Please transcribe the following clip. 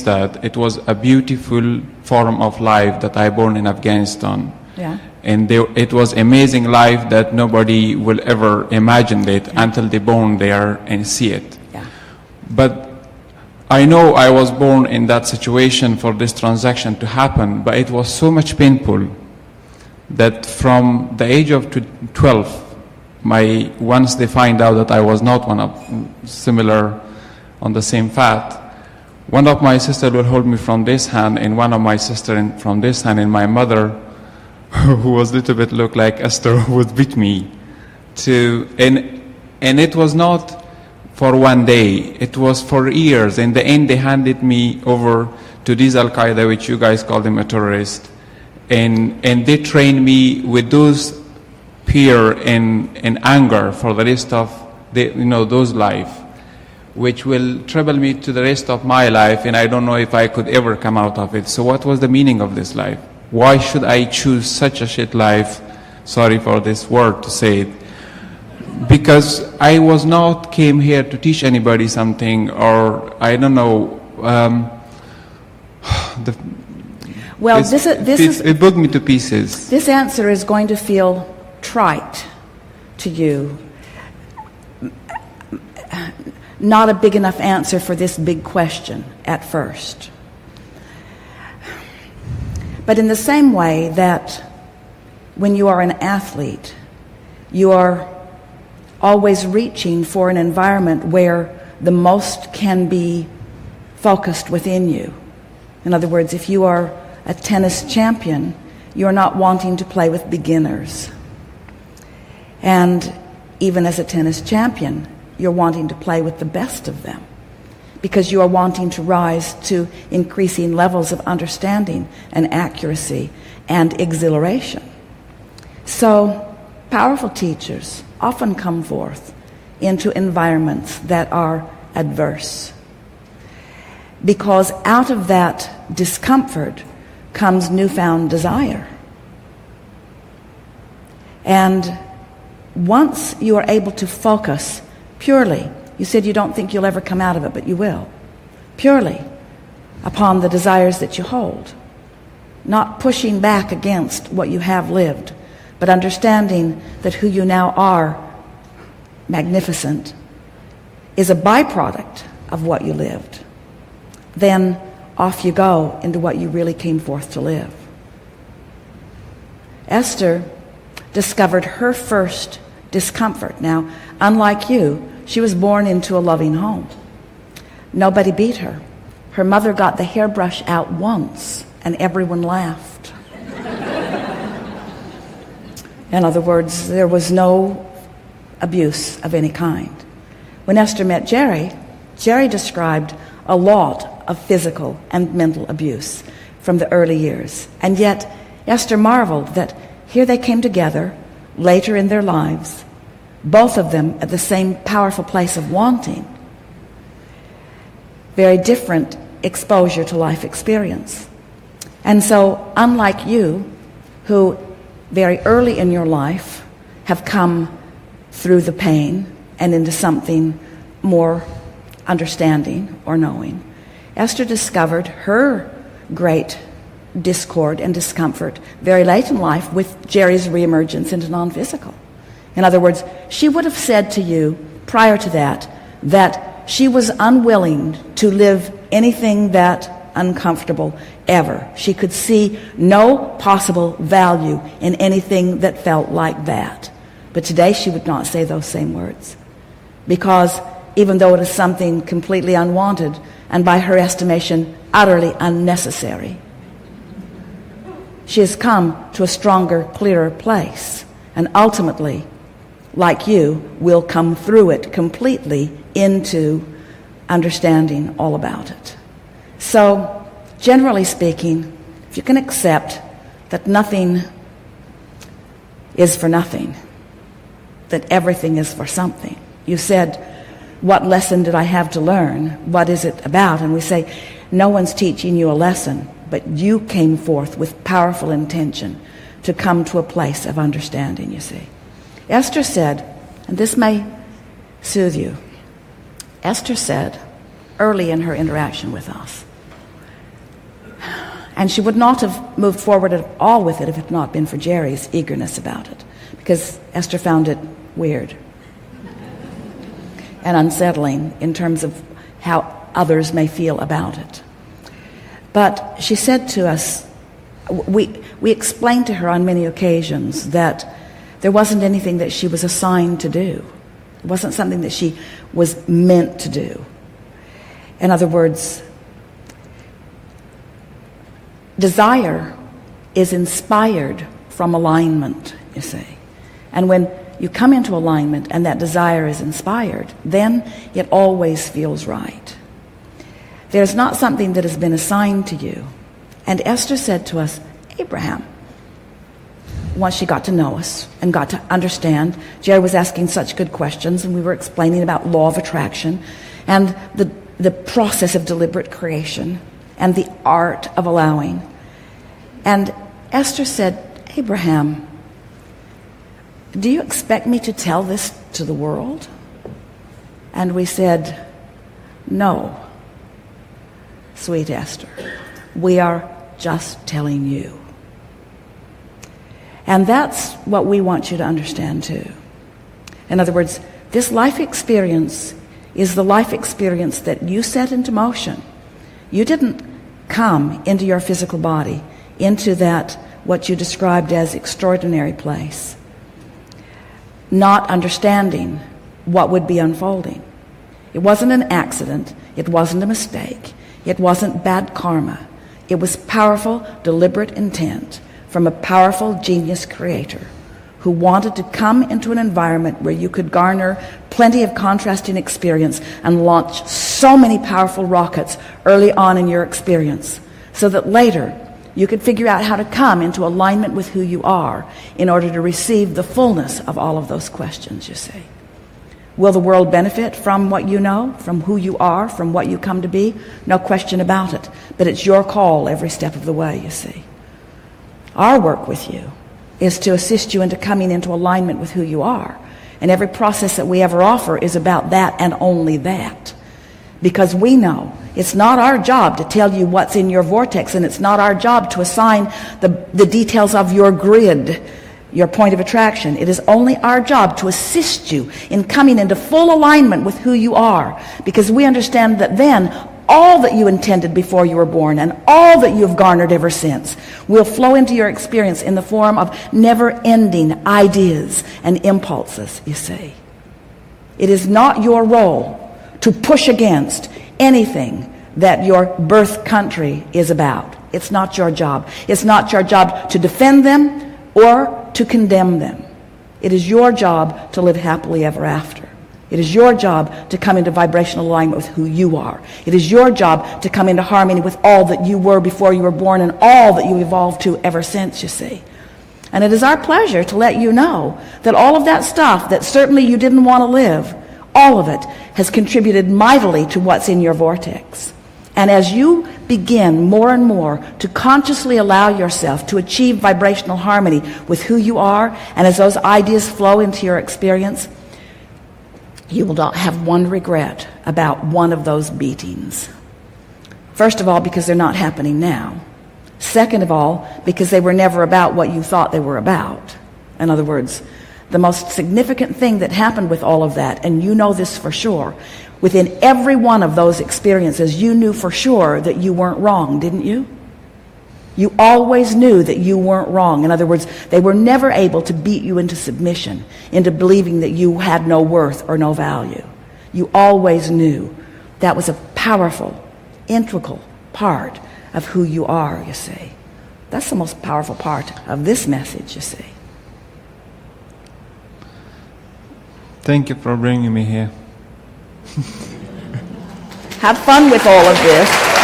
that it was a beautiful form of life that I born in Afghanistan. Yeah. And it was amazing life that nobody will ever imagine it until they born there and see it. Yeah. But I know I was born in that situation for this transaction to happen, but it was so much painful that from the age of 12, once they find out that I was not one of similar on the same path, one of my sisters will hold me from this hand, and one of my sisters from this hand, and my mother, who was a little bit looked like Esther, would beat me. And it was not for one day, it was for years. In the end, they handed me over to these Al-Qaeda, which you guys call them a terrorist, and they trained me with those fear and anger for the rest of those life, which will trouble me to the rest of my life, and I don't know if I could ever come out of it. So what was the meaning of this life? Why should I choose such a shit life? Sorry for this word to say it. Because I was not came here to teach anybody something, or I don't know. It broke me to pieces. This answer is going to feel trite to you. Not a big enough answer for this big question at first. But in the same way that when you are an athlete, you are always reaching for an environment where the most can be focused within you. In other words, if you are a tennis champion, you're not wanting to play with beginners. And even as a tennis champion, you're wanting to play with the best of them, because you are wanting to rise to increasing levels of understanding and accuracy and exhilaration. So powerful teachers often come forth into environments that are adverse, because out of that discomfort comes newfound desire. And once you are able to focus purely, you said you don't think you'll ever come out of it, but you will, purely upon the desires that you hold, not pushing back against what you have lived, but understanding that who you now are, magnificent, is a byproduct of what you lived, then off you go into what you really came forth to live. Esther discovered her first discomfort. Now, unlike you, she was born into a loving home. Nobody beat her. Her mother got the hairbrush out once, and everyone laughed. In other words, there was no abuse of any kind. When Esther met Jerry described a lot of physical and mental abuse from the early years. And yet, Esther marveled that here they came together later in their lives, both of them at the same powerful place of wanting. Very different exposure to life experience. And so, unlike you, who very early in your life have come through the pain and into something more understanding or knowing, Esther discovered her great discord and discomfort very late in life with Jerry's reemergence into non-physical. In other words, she would have said to you prior to that she was unwilling to live anything that uncomfortable ever. She could see no possible value in anything that felt like that. But today she would not say those same words, because even though it is something completely unwanted and by her estimation utterly unnecessary, she has come to a stronger, clearer place, and ultimately, like you, will come through it completely into understanding all about it. So, generally speaking, if you can accept that nothing is for nothing, that everything is for something. You said, what lesson did I have to learn? What is it about? And we say, no one's teaching you a lesson, but you came forth with powerful intention to come to a place of understanding, you see. Esther said, and this may soothe you, Esther said early in her interaction with us, And she would not have moved forward at all with it if it had not been for Jerry's eagerness about it, because Esther found it weird and unsettling in terms of how others may feel about it. But she said to us, we explained to her on many occasions that there wasn't anything that she was assigned to do. It wasn't something that she was meant to do. In other words, desire is inspired from alignment, you see. And when you come into alignment and that desire is inspired, then it always feels right. There's not something that has been assigned to you. And Esther said to us, Abraham, once she got to know us and got to understand, Jerry was asking such good questions, and we were explaining about law of attraction and the process of deliberate creation and the art of allowing. And Esther said, Abraham, do you expect me to tell this to the world? And we said, no, sweet Esther, we are just telling you. And that's what we want you to understand too. In other words, this life experience is the life experience that you set into motion. You didn't come into your physical body, into that, what you described as extraordinary place, not understanding what would be unfolding. It wasn't an accident. It wasn't a mistake. It wasn't bad karma. It was powerful, deliberate intent from a powerful genius creator who wanted to come into an environment where you could garner plenty of contrasting experience and launch so many powerful rockets early on in your experience, so that later you could figure out how to come into alignment with who you are in order to receive the fullness of all of those questions, you see. Will the world benefit from what you know, from who you are, from what you come to be? No question about it. But it's your call every step of the way, you see. Our work with you is to assist you into coming into alignment with who you are. And every process that we ever offer is about that and only that. Because we know it's not our job to tell you what's in your vortex, and it's not our job to assign the details of your grid, your point of attraction. It is only our job to assist you in coming into full alignment with who you are, because we understand that then all that you intended before you were born and all that you've garnered ever since will flow into your experience in the form of never-ending ideas and impulses, you see. It is not your role to push against anything that your birth country is about. It's not your job. It's not your job to defend them or to condemn them. It is your job to live happily ever after. It is your job to come into vibrational alignment with who you are. It is your job to come into harmony with all that you were before you were born and all that you evolved to ever since, you see. And it is our pleasure to let you know that all of that stuff that certainly you didn't want to live, all of it has contributed mightily to what's in your vortex. And as you begin more and more to consciously allow yourself to achieve vibrational harmony with who you are, and as those ideas flow into your experience, you will not have one regret about one of those beatings. First of all, because they're not happening now. Second of all, because they were never about what you thought they were about. In other words, the most significant thing that happened with all of that, and you know this for sure, within every one of those experiences, you knew for sure that you weren't wrong, didn't you? You always knew that you weren't wrong. In other words, they were never able to beat you into submission, into believing that you had no worth or no value. You always knew that was a powerful, integral part of who you are, you see. That's the most powerful part of this message, you see. Thank you for bringing me here. Have fun with all of this.